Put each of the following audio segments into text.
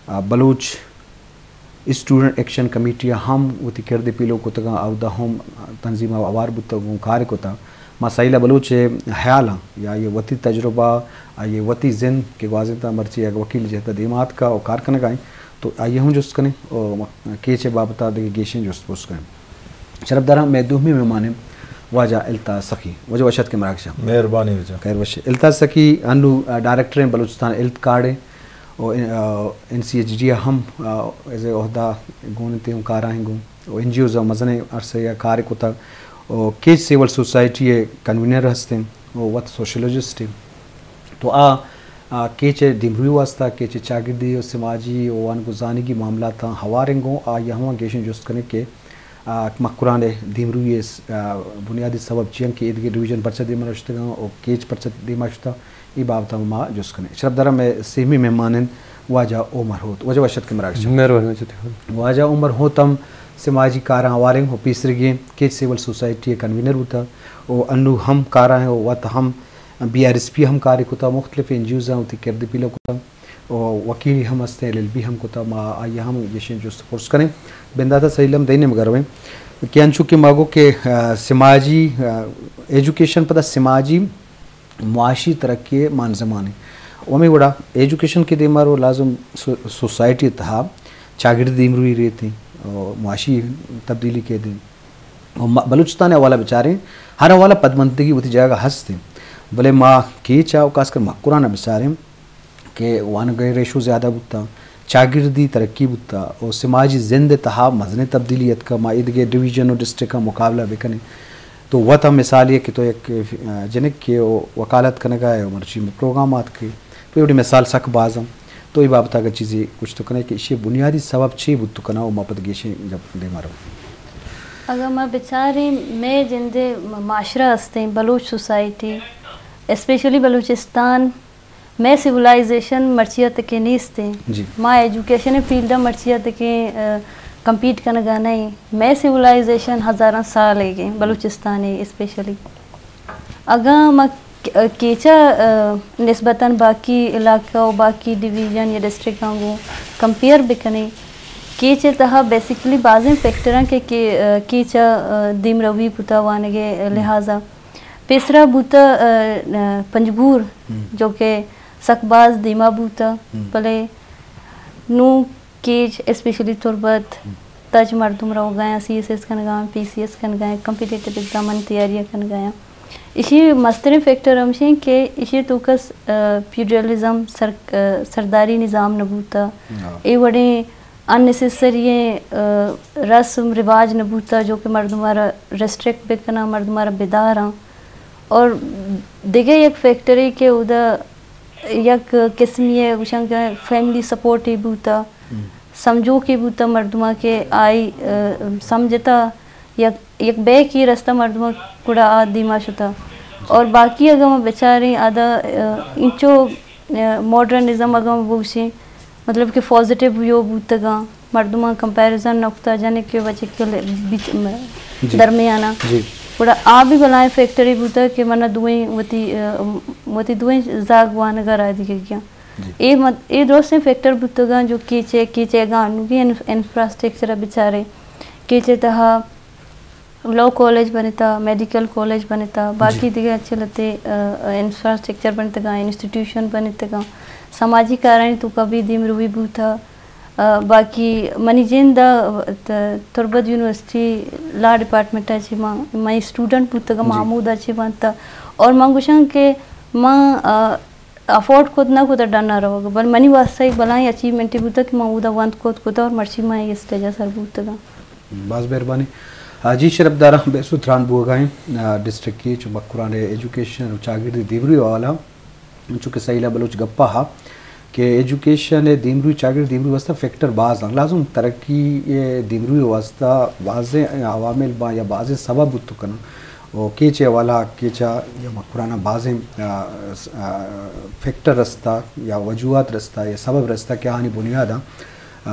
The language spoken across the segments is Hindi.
बलूच स्टूडेंट एक्शन कमेटी हम उति करदे पिलो को तगा अवदा हम तंजीम आवार बुत कार्य को ता मा सैला बलूच ख्याल या ये वती तजुर्बा ये वती जिन के वाजिता मर्ची या वकील जहता दिमाग का और कारखाना गाय तो आइए हम जुस्त करें और केचे बाबता दे गेशन जुस्त पोस्ट करें शरफदारा मैं दुहमी में माने वाजा इल्ता सखी वजह वशत के मराकशा मेहरबानी वजह खैर वश इल्ता सखी अनु डायरेक्टर हैं बलूचिस्तान इल्त कार्ड और NCHD हम एज अहदा गुनते हूँ कारा हैं गुन और NGOs मजने अरसे या कार्य को था और केज सिविल सोसाइटी कन्वीनर हस्ते और वत सोशलोजिस्ट तो केचे दिमरुई वास्ता केचे चागिर्दी और समाजी और अनगुजानी की मामला था हवारेंगो यहाँ गेशन जुस्त करने के मकुरान दिमरुई बुनियादी सबब चियन के ईद के डिवीजन परचा दिमा रश्ता और केच परचा दिमा रश्ता ये बाबता माँ जुस्त करने शरफदारा में सेमी मेहमान वाजा उमर होत वजह वशत के मराकश वाजा उमर होतम समाजी कारा हवारेंग हो पीसरगे केच सिविल सोसाइटी कन्वीनर होता और अनु हम कारा हैं वत हम BRSP हम कार्य कोता मुख्तलिफ NGOs होती करदे पिलो कोता और वकील हम हस्ते LLB हम कोता मा आइए हम ये जो फोर्स करें बिंदाता सहीलम देने मगर में क्या चूँकि मागो के समाजी एजुकेशन पता समाजी मुआशी तरक्की मान ज़माने वमें बड़ा एजुकेशन के दे मारो लाजुम सोसाइटी था चागिर दिमरुई रहती और मुआशी तब्दीली के दिन और बलूचिस्तान वाला बेचारे हर वाला पदमंदगी उती जगह हंसते भले माँ के चाव खासकर मकुराना बेचारे के वान गए रेशो ज़्यादा बुता चागिरदी तरक्की बुता और समाजी जिंद तहा मजने तब्दीलियत का माँ ईद के डिवीजन और डिस्ट्रिक्ट का मुकाबला बेकने तो वह था मिसाल ये कि तो एक जनक के वकालत करने का है मर्ची में प्रोग्राम के तो ये मिसाल सक बाज़म तो ये बाबत अगर चीज़ें कुछ तो करने के इसे बुनियादी सबब छः बुत तो करना वो मापद गेशे जब दे मारो अगर मैं बेचारे मैं जिंदे माशरा हस्ते बलूच सोसाइटी स्पेशली बलूचिस्तान मैं सिविलाइजेशन मर्चियत के नीस्ते माँ एजुकेशन फील्ड मर्चियत के कम्पीट करना गाना ही मैं सिविलाइजेशन हज़ारा साल है गए बलूचिस्तान है स्पेशली अगर मैं केचा निस्बतन बाकी इलाका और बाकी डिवीजन या डिस्ट्रिक्ट को कंपेयर बिकने केचे तहा बेसिकली बाज़ फैक्टर के केचा दिम रवी पुता वाने के लिहाजा पेसरा बूता पंजगूर जो के सकबाज दिमा बूता भले नू केज स्पेशली तुरबत तज मरदुम रहो गया CSS कन गया PCS कन गया कम्पिटिटिव एग्जाम तैयारियाँ कन गया इसी मस्तरे फैक्टर हमशे के इसी तोकस फ्यूडलिज्म सरदारी निज़ाम नबूता ये बड़े अननेसेसरी रस्म रिवाज नबूता जो कि मर्दुमारा रेस्ट्रिक्ट बेकना मर्दुमारा बेदार और दिगे एक फैक्टर है कि उधर एक किस्म ये उशंग फैमिली सपोर्ट ही बूता समझो कि बूता मर्दुमा के आई समझता एक बे की रास्ता मर्दुमा कुड़ा आ दिमा शुता और बाकी अगर मैं बेचारे आधा इंचो मॉडर्निज्म अगर वो उसे मतलब कि पॉजिटिव यो बूतगा मर्दुमा कंपैरिजन नक्ता जाने के वजह के बीच में दरमियाना पूरा आ भी बनाए फैक्टरी बूता के मना दुएं वती दुएं जागवान अगर आ दिखे क्या ये दोस्त फैक्टर बूतगा जो कीचे गानू की इंफ्रास्ट्रक्चर बेचारे कीचे तहा लॉ कॉलेज बनता मेडिकल कॉलेज बनता बाकी दिखे अच्छे लगते इंफ्रास्ट्रक्चर बनता इंस्टीट्यूशन बनता सामाजिक कारण तो कभी दिम रुई बूथा बाकी मनीजेंद तुरबत यूनिवर्सिटी लॉ डिपार्टमेंट अच्छी माँ स्टूडेंट बूता महमूद अच्छी बनता और मांगुशंग के माँ अफोर्ड खुद ना खुद डरना रहोगा बल मनी वास्ता एक बलाई अचीवमेंट बूता कि माँ उदा वंत खुद और मर्ची माँ ये स्टेज सर बूता बस मेहरबानी जी शरफदारा बेसुत्रान बुगाएं डिस्ट्रिक्ट की जो मकुरान एजुकेशन चागिर दिवरी वाला चूँकि सहीला बलूच गप्पा हा कि एजुकेशन दिमरुई चागिर दिमरुई वास्ता फैक्टर बाज लाजुम तरक्की ये दिमरुई वास्ता बाज़ अवामिल बा या बाज़ सबब उत्तकन और केचे वाला केचा या मकुराना बाज़ फैक्टर रस्ता या वजूहत रस्ता या सबब रस्ता क्या हानि बुनियादा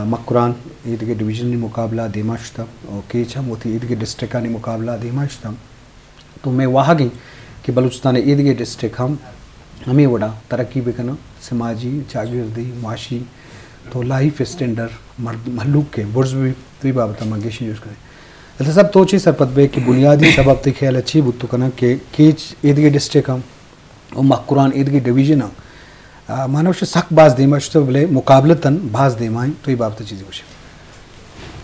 मकुरान ईद के डिवीजन मुकाबला दिमाश्ता और केचा मोती ईद के डिस्ट्रिक्ट ने मुकाबला दिमाश्ता तो मैं वहाँ गई कि बलूचिस्तान ईद के डिस्ट्रिक्ट हम हमें बड़ा तरक्की बेकना समाजी जागीरदी माशी तो लाइफ स्टैंडर्ड महलूक के बुर्ज भी तो बाबत मंगेश यूज़ करें अल्लाह सब तो चीज़ सरपत बे कि बुनियादी सबब ते ख्याल अच्छी बुत कना के केच ईदगी डिस्ट्रिक्ट हम और मकुरान ईदगी डिवीजन हम मानव से सख्त बाज देमा तो बोले मुकाबलतन बाज देमाएं तो ये बाबत चीज़ें कुछ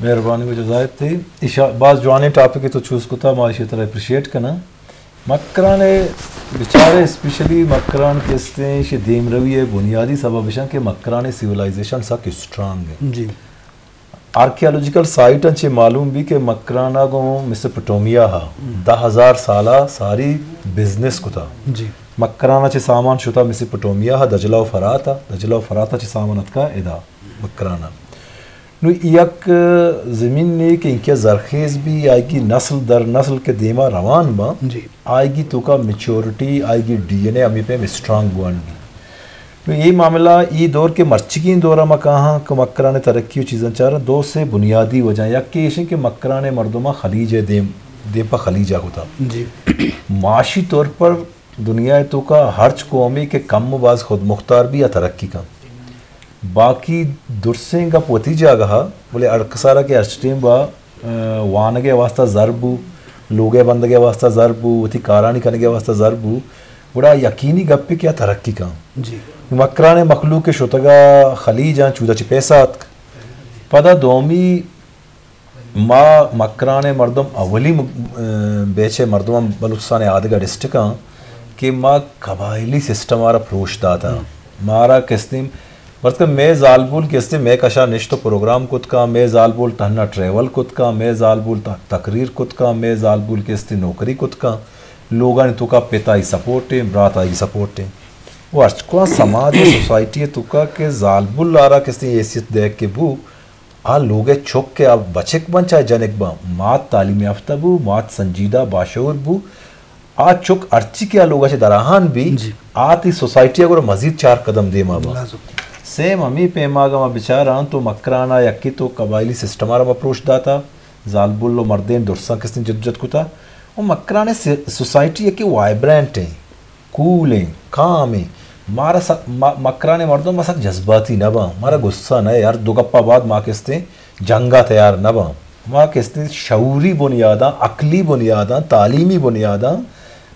मेहरबानी को जजायत थी इशा बाज जवानी टॉपिक तो चूज़ कुता माशी तरह अप्रिशिएट करना मक्रान बेचारे स्पेशली मक्रान किस्ते दीम रवि है बुनियादी सबब के मक्रान सिविलाइजेशन सक स्ट्रांग है जी आर्कियोलॉजिकल साइट अच्छे मालूम भी कि मक्राना को मेसोपोटामिया हा 10,000 साला सारी बिजनेस को था जी मक्राना चे सामान शुता मेसोपोटामिया हा दजला फराता चे सामानत का इदा मक्राना नु एक ज़मीन ने कि इनके जरखेज भी आएगी नस्ल दर नस्ल के देमा रवान बा जी आएगी तो का मेच्योरिटी आएगी डीएनए अमी पे स्ट्रांग बुआन भी तो ये मामला ये दौर के मर्चिकीन दौरा में कहाँ को मक्रा ने तरक्की चीज़ें चार दो से बुनियादी वजह या कि मक्रा ने मर्दमा खलीज देम पर खलीजा होता जी माशी तौर पर दुनिया तो का हर्च कौमी के कम बाज खुद मुख्तार भी या तरक्की का बाकी दुरसें का पोती जागा बोले अड़कसारा के अर्चटीम बा वान के वास्ता ज़रबू लोगे बंद के वास्ता ज़रबू वती कारानी करने के वास्ता ज़रबू बड़ा यकीनी गप्पे क्या तरक्की का जी मक्रा ने मखलूक के शुतगा खलीजा चूदा चिपेसात पदा दोमी माँ मक्रा ने मर्दम अवली बेचे मर्दम बलूचिस्तान आदगा डिस्ट्रिक्ट कि माँ कबायली सिस्टम आरा प्रोश दाता मारा किस्तिम बस मैं जालबुल किस्तिम मैं कशा निश्तो प्रोग्राम कुत का मैं जालबुल तहना ट्रेवल कुत का मैं जालबुल तकरीर कुत का मैं जालबुल किस्ति नौकरी कुत का लोगों ने तुका पिता ही सपोर्ट है ब्रात आई सपोर्ट है वो अर्चको समाज सोसाइटी तुका के जालबुल लारा किस्ती हैसियत देख के बू आ लोगे चुप के अब बचक बन चाहे जनिक बा मात तालीम याफ्ता बू मात संजीदा बाशूर बू आ चुक अर्ची के लोगा से दराहान भी आती सोसाइटी अगर मजीद 4 कदम दे मा बा सेम अमी पेमागा मा बेचारा तो मकराना यक्की तो कबायली सिस्टम आरा अप्रोच दाता जालबुल लो मर्देन दुरसा किस्ती जद्दत कुता और मकराने सोसाइटी यक्की वाइब्रेंट है कूल है काम है मारा मकराने मर्दों मसक जज्बाती न बा मारा गुस्सा न यार दो गप्पा बाद माँ किस्ते जंगा तैयार न बा माँ किस्ते शऊरी बुनियादा अकली बुनियादा तालीमी बुनियादा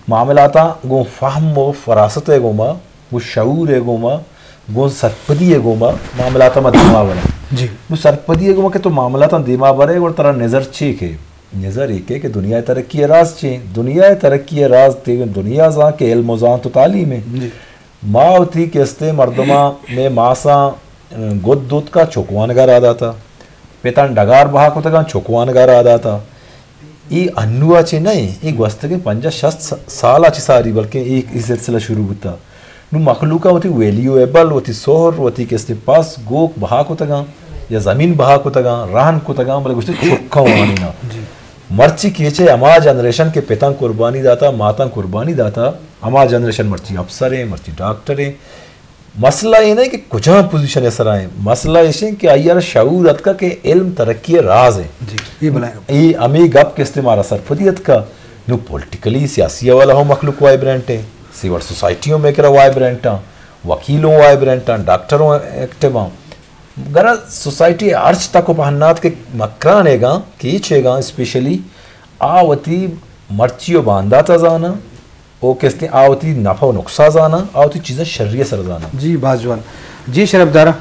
मामलाता गो फ़हम व फरासत है गोमा वो शऊर है गोमा गो सरपदी है गोमा मामलाता में दिमाग बने जी वो सरपदी है गोमा के तो मामलाता दिमाग बने और तरह नज़र चेक है नज़र एक है कि दुनिया तरक्की राज चे दुनिया तरक्की राज ते दुनिया जा के इल्म जान तो तालीम है माँ थी किस्ते मर्दमा में मासा गुद दूध का चौकवानगार आदा था पेतान डगार बहा को तक चौकवानगार आदा था ये अन्नुआ चे नहीं एक वस्त के 50-60 साल अच्छी सारी बल्कि एक इस सिलसिला शुरू होता नु मखलूका होती वैल्यूएबल होती सोहर होती किस्ते पास गोक बहा को तक या ज़मीन बहा को तक राहन को तक बोले कुछ चौखा वानी ना मर्ची केचे अमा जनरेशन के पिता कुर्बानी दाता माता कुर्बानी दाता अमा जनरेशन मर्ची अफसर है मर्ची डॉक्टर है मसला ये नहीं कि कुछ पोजीशन ऐसा आए मसला ऐसे कि आयर शऊरत का के इल्म तरक्की राज है जी ये बुलाएगा ये अमी गप के इस्तेमाल सरफदियत का नो पॉलिटिकली सियासी वाला हो मखलूक वाइब्रेंट है सिविल सोसाइटियों में करा वाइब्रेंट वकीलों वाइब्रेंट डॉक्टरों एक्टिव गरा सोसाइटी अर्च तक पहनात के मकरानेगा कीचेगा स्पेशली आवती मर्चियो बांधा था जाना ओ किस्ते आवती नफा नुकसा जाना आवती चीज़ें शर्रिया सर जाना जी बाजवान जी शरफदारा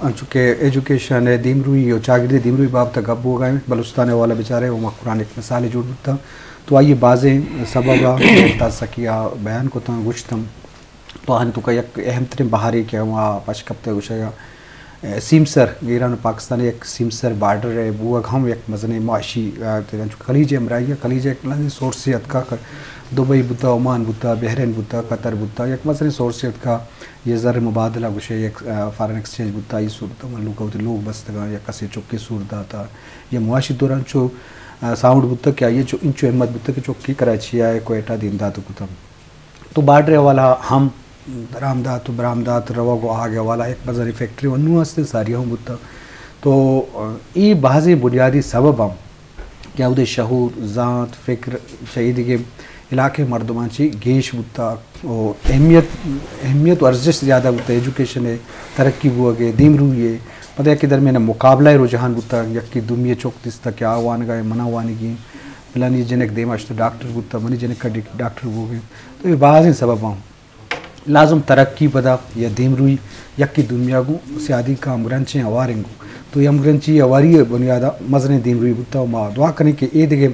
चूँकि एजुकेशन है दीमरुई और चागिरी दीमरुई बाब तक अब हो गए बलूचिस्तान वाला बेचारे वो मकुरान एक मिसाल जुड़ था तो आइए बाज़ें सबब सकिया बयान को था गुश्तम तो हन तो का एक अहम तरीन बहारी क्या वहाँ पचकपते गुशेगा सीमसर ईरान पाकिस्तान एक सीमसर बॉर्डर है वो हम एक मजने माशी खलीज अमराइया खलीज एक सोर्सियत का दुबई बुता ओमान बुता बहरीन बुता कतर बुता एक मजने सोर्सियत का ये ज़र मुबादला गुशे एक फ़ॉरेन एक्सचेंज बुता ये सूरत मलूका होती लोग बस तक या कसे चौकी सूरत था ये मुआशी दौरान जो साउंड बुता क्या ये जो इंचो अहमद बुता के चौकी कराची है कोयटा दीमदा तो कुतम तो बॉर्डर वाला हम रामदात बरामदात रवा को आ गया वाला एक मजरी फैक्ट्री वनु हस्ते सारिया हूँ बुता तो ये बाज़ बुनियादी सबब हम क्या उदे शहूर ज़ात फ़िक्र शहीद के इलाके मर्दमाची गेश बुता और अहमियत वर्जिश ज़्यादा बुता एजुकेशन है तरक्की बुआगे दीम रूये पता है कि दरमियान मुकाबला रुझान बुता यक्की दुमिया चौकतिस तक क्या वान गए मना वानी की पिलानी जनक देमाश तो डॉक्टर बुता मनी जनक का डॉक्टर बुगे तो ये बाज़ सबब आऊँ लाजम तरक्की पदा या दीम रूई यक्की दुनिया गु सियादी का अमग्रंचे अवारेंगु तो ये अमग्रंची अवारी बुनियादा मजने दीम रूई बुता मा दुआ करने के ए दिगे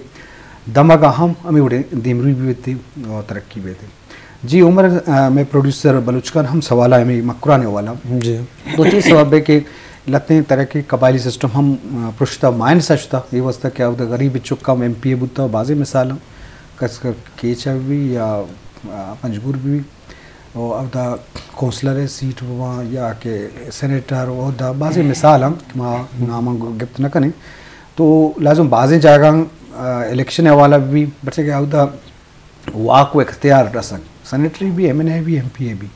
दमगा हम हमें उड़े दीम रूई भी थे और तरक्की भी थे जी उमर मैं प्रोड्यूसर बलूच खान हम सवाल है मैं मकुराने वाला जी दो चीज़ सबब है कि लते तरह के कबायली सिस्टम हम पुश्ता मायन सचता ये वस्ता क्या होता गरीब चुका एम पी ए बुता बाज़े मिसाल कस केचा भी या पंजगुर भी और अब दा कौंसलर सीट वहाँ या के सेनेटर और दा बाज़े मिसाल हम माँ नाम गिफ्ट न करें तो लाजम बाज़े जगह इलेक्शन वाला भी बच्चे क्या होता वाक को इख्तियार रसक सेनेटरी भी एमएनए भी एमपीए भी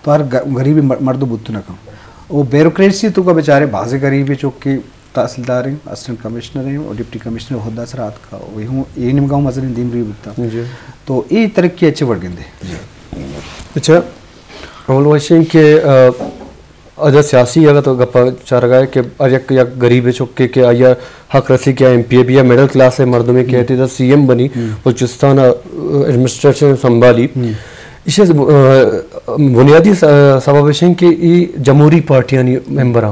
तो हर गरीबी मर्द बुत न कम वो ब्यूरोक्रेसी तो का बेचारे बाज़े गरीबी चौक के तहसीलदार हैं असिस्टेंट कमिश्नर हैं और डिप्टी कमिश्नर होदा सर रात का वही हूँ ये निम गाँव मजन दिन भी बुता तो ये तरक्की अच्छे बढ़ गए अच्छा हम लोग के अदर सियासी अगर तो गप्पा चार गए कि अजक या गरीब चुके के या हक रसी क्या एमपीए भी या मिडिल क्लास है मर्दों में कहती था सीएम बनी बलूचिस्तान एडमिनिस्ट्रेशन संभाली इसे बुनियादी सबब कि जमहूरी पार्टियां मेंबर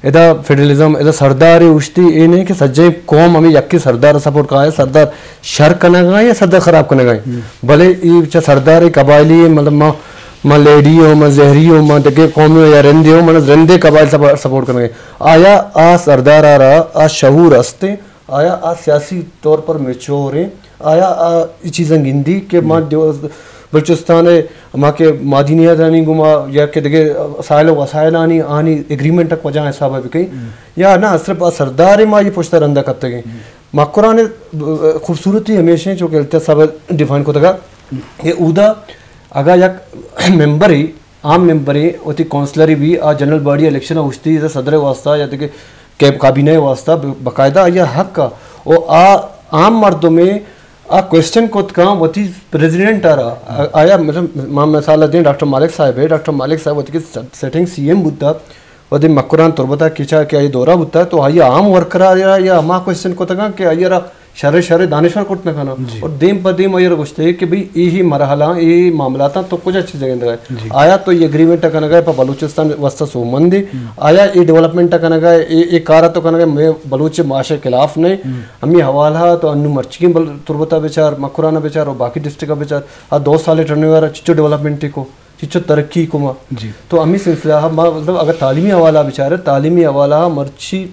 एदा फेडरलिज्म एदा सरदार उश्ती ये नहीं कि सज्जे कौम हमें यक्की सरदार सपोर्ट का है सरदार शर करना गए या सरदार खराब करना गए भले ये सरदार कबायली मतलब माँ लेडी हो माँ जहरी हो माँ दगे कौम हो या रंदे हो मतलब रंदे कबाइल सपोर्ट करना गए आया आ सरदार आ रहा आ शहूर हस्ते आया आ सियासी तौर पर मेच्योर है आया आ चीज़ें गिंदी के माँ बलूचिस्तान है माँ के मादीनिया रानी गुमा या के दगे साइलो वसाइल आनी आनी एग्रीमेंट तक वजह हिसाब है कहीं या ना सिर्फ सरदार माँ ये पुछता रंदा करते गए मकुरा ने खूबसूरती हमेशा जो कहते सब डिफाइन को तक ये उदा अगर यक मेंबर ही आम मेंबर ही होती काउंसलर भी आ जनरल बॉडी इलेक्शन उछती सदर वास्ता या कि कैब काबीना वास्ता बाकायदा या हक का और आम मर्दों में आ क्वेश्चन को काम वती प्रेसिडेंट आ रहा आया मतलब मां मिसाल दें डॉक्टर मालिक साहब है डॉक्टर मालिक साहब वती सेटिंग सीएम बुद्धा वदी मकुरान तुरबता किचा क्या ये दौरा बुद्धा तो आइए आम वर्कर आ रहा या मां क्वेश्चन को तक कि आइए शरे शरे दानिशवर कोट न खाना और देम पर देम आइए पूछते कि भाई यही मरहला ये मामला था तो कुछ अच्छी जगह गए आया तो ये एग्रीमेंट करना गए पर बलूचिस्तान वस्ता सोमंदी आया ये डेवलपमेंट करना गए ये कार तो करना गए मैं बलूच माशे खिलाफ नहीं हमें हवाला तो अनु मर्ची तुरबता बेचार मकुराना बेचार और बाकी डिस्ट्रिक्ट का बेचार आ 2 साल टर्न वाला चिचो डेवलपमेंट को चिचो तरक्की को माँ तो अमी सिलसिला मतलब अगर तालीमी हवाला बेचारे तालीमी हवाला मर्ची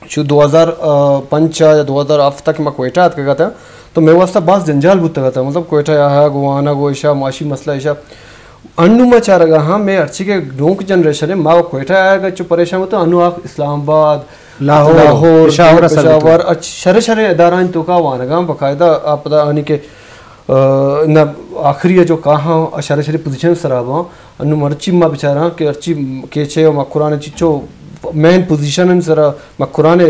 2005 या 2008 तक मैं कोयटा का था तो मैं वास्ता बास जंजाल बुता था मतलब कोयटा या गुवाना गो ईशा माशी मसला ईशा अनु में चाह रहा हाँ मैं अर्ची के डोंक जनरेशन है माँ कोयटा आएगा जो परेशान होता अनु आप इस्लामाबाद लाहौर पेशावर शरे शरे अदारा तो का वानगा बाकायदा आप पता आने के न आखिरी जो कहाँ शरे शरे पोजिशन सराबा अनु मर्ची माँ बेचारा कि अर्ची केचे और मकुराने चिचो मेन पोजीशन जरा मकुराने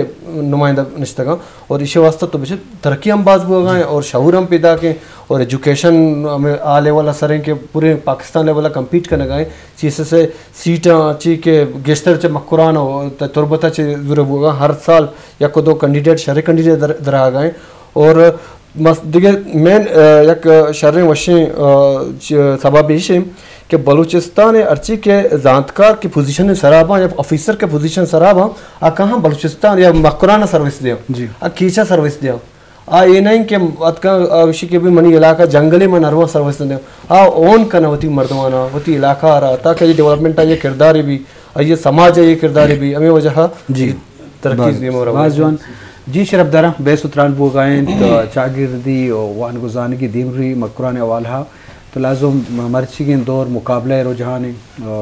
नुमाइंदा निश्तगा और इसे वास्ता तो बेशक तरक्की हम बाज हुआ गए और शऊर हम पैदा के और एजुकेशन में आ लेवल असर के पूरे पाकिस्तान लेवल कम्पीट करने गए चीज़ से सीटा ची के गेस्टर चे मकुरान हो तुरबता चे जुरे हुआ हर साल या को 2 कैंडिडेट शहरी कैंडिडेट दरा गए और मस्त दिगे मेन एक शहर वशी सबब इशे कि बलूचिस्तान अर्ची के जानकार की पोजीशन सराबा या ऑफिसर के पोजीशन सराबा आ कहाँ बलूचिस्तान या मकुराना सर्विस दिया जी आ कीचा सर्विस दिया आ ये नहीं कि अतका विषय के भी मनी इलाका जंगली में नरवा सर्विस दिया आ ओन का नवती मर्दवाना वती इलाका आ रहा ताकि ये डेवलपमेंट ये किरदार भी ये समाज है ये किरदार भी हमें वजह जी तरक्की जी शरफदारा बेसुतरान बो गायन तो चागिर्दी और वान गुजान की दीमरी मकुरान वाला तो लाजुम मर्ची के दौर मुकाबला रुझान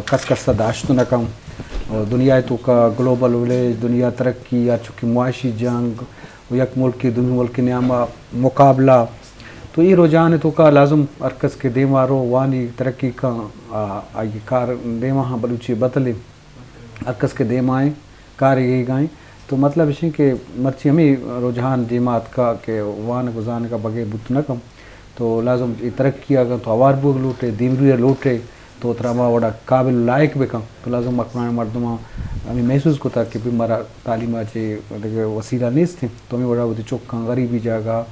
कस कस दाश्त न कम और दुनिया तो का ग्लोबल विलेज दुनिया तरक्की या चूँकि मुआशी जंग यक मुल्क की दुनिया मुल्क के नामा मुकाबला तो ये रुझान तो का लाजुम अरकस के दे मारो वानी तरक्की का आगे कार दे वहाँ बलूची बतले अरकस के दे माएँ कार ये गाएँ तो मतलब इसी के मर्ची हमें रुझान जमात का के वान गुजान का बगैर बुत न कम तो लाजम तरक्की अगर तो आवार बुग लूटे दीमरू लूटे तो तरामा वड़ा काबिल लायक बेकम तो लाजम मकरान मर्दमा हमें महसूस को था कि भी हमारा तालीम चे वसीला नहीं थे तो हमें बड़ा वो चौका गरीबी जगह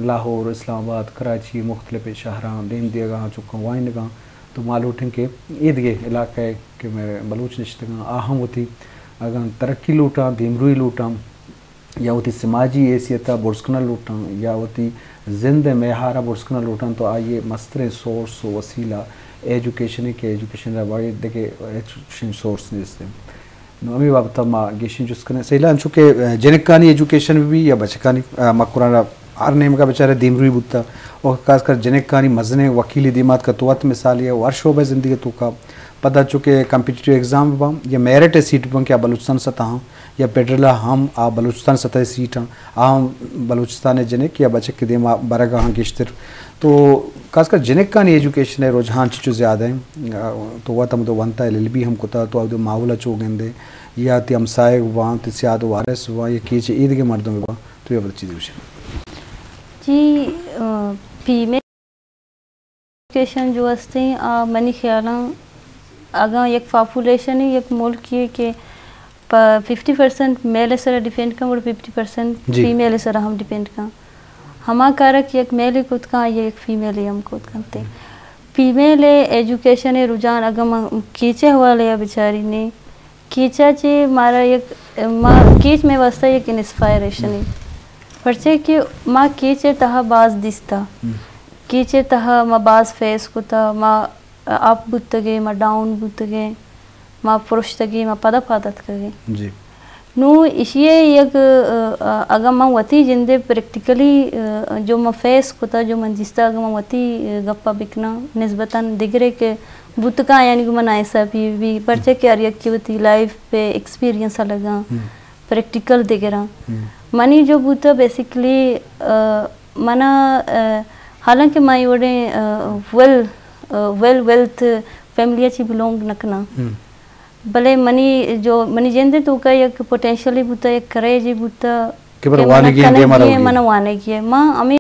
लाहौर इस्लामाबाद कराची मुख्तलिफ शहर देम दिएगा चौका वाइन का तो मालूटें के ईद के इलाके के मैं बलूच निश्तगा आहम होती अगर तरक्की लूटा दीमरू लूटा या होती समाजी हैसियत बुर्सकना लूटा या होती जिंद मेहारा बुर्सकना लूटा तो आइए मस्तर सोर्स वसीला एजुकेशन के एजुकेशन बड़े देखे एजुकेशन सोर्स निस्ते अमी बाबत माँ गेशन जुस्कने सहीला चूँकि जनकानी एजुकेशन भी या बचकानी मकुराना आर नेम का बेचारे दीमरू बुत्ता और खासकर जनकानी मजने वकीली दिमाग का तुवत मिसाल है वर्षों में ज़िंदगी तो का पता चुके कम्पिटिटिव एग्ज़ाम बम या मेरिट सीट बम क्या बलूचिस्तान सतह या पेड्रला हम आ बलूचिस्तान सतह सीट हम बलूचिस्तान जनिक या बचक के दिमा बरगा हाँ किश्तर तो खासकर जनकानी एजुकेशन है रुझान चीज़ ज़्यादा है तो वह तम तो बनता है भी हम कुता तो अब माहौल चोगेंदे या ती हमसाए वहाँ तिस्याद वारस हुआ या कीचे ईद के मर्दों में तो ये बड़ी चीज़ जी फीमेल एजुकेशन जो हस्ते मनी ख्याल अगर एक पॉपुलेशन ही एक मुल्क की के 50% मेल सर डिपेंड का और 50% फीमेल सर हम डिपेंड का हमा कारक एक मेल खुद का ये एक फीमेल हम खुद करते फीमेल एजुकेशन रुझान अगर कीचे हवाले या बेचारी ने कीचा चे मारा एक कीच में वास्ता एक इंस्पायरेशन है पर्चे कि माँ कीचे तहा बाज दिसता कीचे तहा माँ बाज फेस कुता माँ आप बुतगे माँ डाउन बुतगे माँ पुरुष तगे माँ पदा पादत कगे जी नु इशिये एक अगर माँ वती जिंदे प्रैक्टिकली जो माँ फेस कुता जो माँ दिसता अगर माँ वती गप्पा बिकना निस्बतन दिगरे के बुतका यानी कि मन ऐसा भी पर्चे के अरियक की वती लाइफ पे एक्सपीरियंस लगा प्रैक्टिकल दिगरा मनी जो बूता बेसिकली मना हालांकि माई वोडे वेल्थ फैमिली अच्छी बिलोंग नकना भले मनी जो मनी जेंदे तो का एक पोटेंशियली बूता एक करे जी बूता के पर वाने की मना वाने की माँ अमी